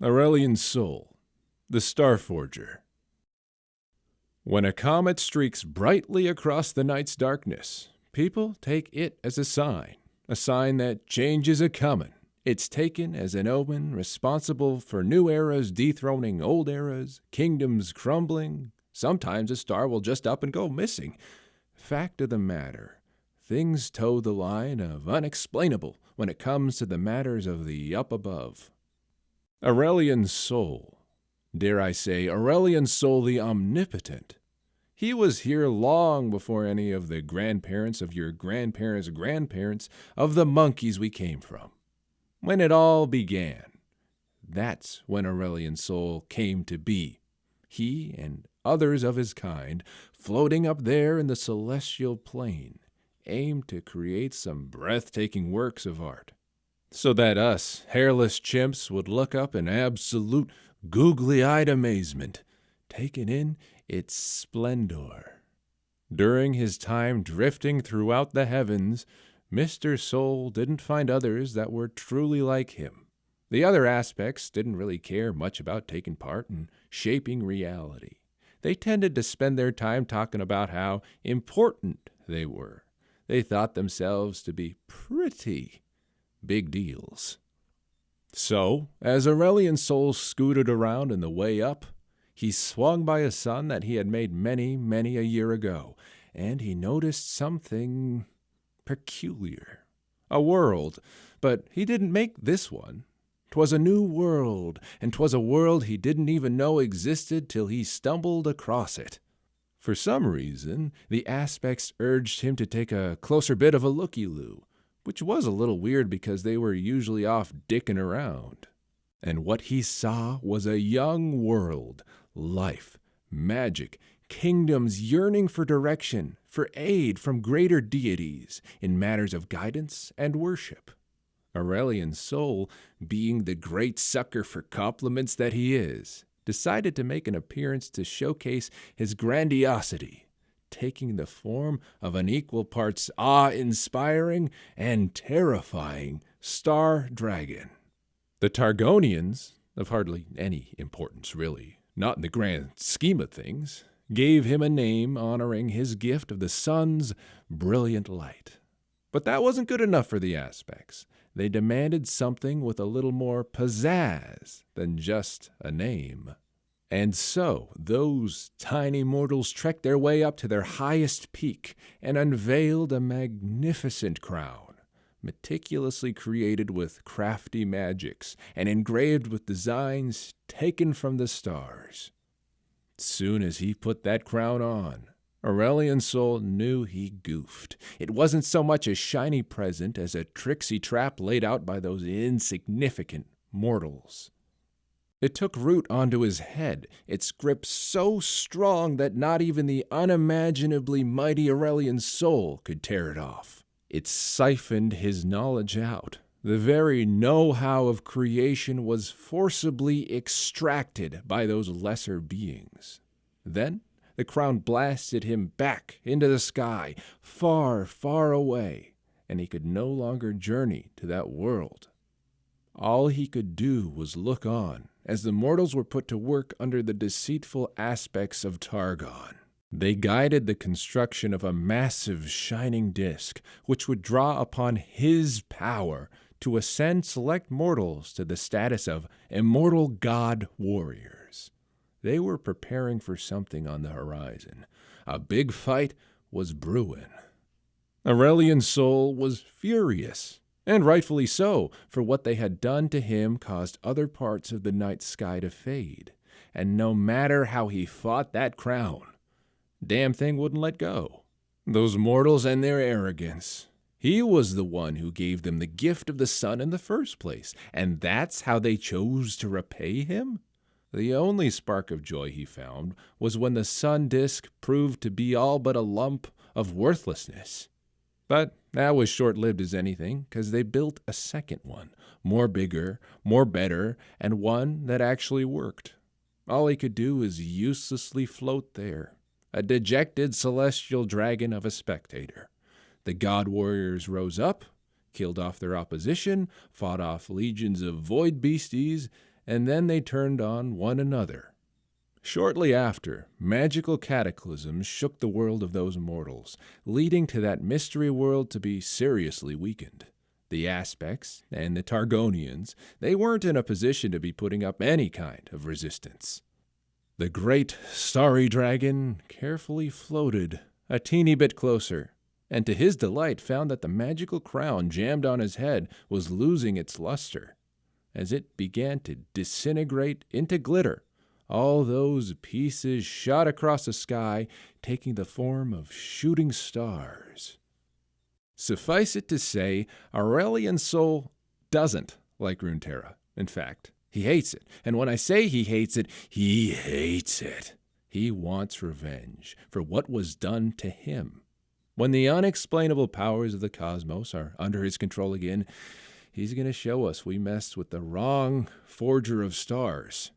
Aurelion Sol, the Starforger. When a comet streaks brightly across the night's darkness, people take it as a sign that change is a-comin'. It's taken as an omen responsible for new eras dethroning old eras, kingdoms crumbling. Sometimes a star will just up and go missing. Fact of the matter, things toe the line of unexplainable when it comes to the matters of the up above. Aurelion Sol. Dare I say, Aurelion Sol the Omnipotent. He was here long before any of the grandparents of your grandparents' grandparents of the monkeys we came from. When it all began, that's when Aurelion Sol came to be. He and others of his kind, floating up there in the celestial plane, aimed to create some breathtaking works of art, so that us hairless chimps would look up in absolute googly-eyed amazement, taking in its splendor. During his time drifting throughout the heavens, Mr. Sol didn't find others that were truly like him. The other aspects didn't really care much about taking part in shaping reality. They tended to spend their time talking about how important they were. They thought themselves to be pretty big deals. So, as Aurelion Sol scooted around in the way up, he swung by a sun that he had made many, many a year ago, and he noticed something peculiar. A world, but he didn't make this one. 'Twas a new world, and 'twas a world he didn't even know existed till he stumbled across it. For some reason, the aspects urged him to take a closer bit of a looky-loo, which was a little weird because they were usually off dicking around. And what he saw was a young world, life, magic, kingdoms yearning for direction, for aid from greater deities in matters of guidance and worship. Aurelion Sol, being the great sucker for compliments that he is, decided to make an appearance to showcase his grandiosity, taking the form of an equal parts awe-inspiring and terrifying star dragon. The Targonians, of hardly any importance really, not in the grand scheme of things, gave him a name honoring his gift of the sun's brilliant light. But that wasn't good enough for the aspects. They demanded something with a little more pizzazz than just a name. And so those tiny mortals trekked their way up to their highest peak and unveiled a magnificent crown, meticulously created with crafty magics and engraved with designs taken from the stars. Soon as he put that crown on, Aurelion Sol knew he goofed. It wasn't so much a shiny present as a tricksy trap laid out by those insignificant mortals. It took root onto his head, its grip so strong that not even the unimaginably mighty Aurelion Sol could tear it off. It siphoned his knowledge out. The very know-how of creation was forcibly extracted by those lesser beings. Then the crown blasted him back into the sky, far, far away, and he could no longer journey to that world. All he could do was look on as the mortals were put to work under the deceitful aspects of Targon. They guided the construction of a massive shining disk, which would draw upon his power to ascend select mortals to the status of immortal god warriors. They were preparing for something on the horizon. A big fight was brewing. Aurelion Sol was furious, and rightfully so, for what they had done to him caused other parts of the night sky to fade. And no matter how he fought that crown, damn thing wouldn't let go. Those mortals and their arrogance. He was the one who gave them the gift of the sun in the first place, and that's how they chose to repay him? The only spark of joy he found was when the sun disk proved to be all but a lump of worthlessness. But that was short-lived as anything, because they built a second one, more bigger, more better, and one that actually worked. All he could do was uselessly float there, a dejected celestial dragon of a spectator. The god warriors rose up, killed off their opposition, fought off legions of void beasties, and then they turned on one another. Shortly after, magical cataclysms shook the world of those mortals, leading to that mystery world to be seriously weakened. The Aspects and the Targonians, they weren't in a position to be putting up any kind of resistance. The great starry dragon carefully floated a teeny bit closer, and to his delight found that the magical crown jammed on his head was losing its luster. As it began to disintegrate into glitter, all those pieces shot across the sky, taking the form of shooting stars. Suffice it to say, Aurelion Sol doesn't like Runeterra. In fact, he hates it. And when I say he hates it, he hates it. He wants revenge for what was done to him. When the unexplainable powers of the cosmos are under his control again, he's going to show us we messed with the wrong forger of stars.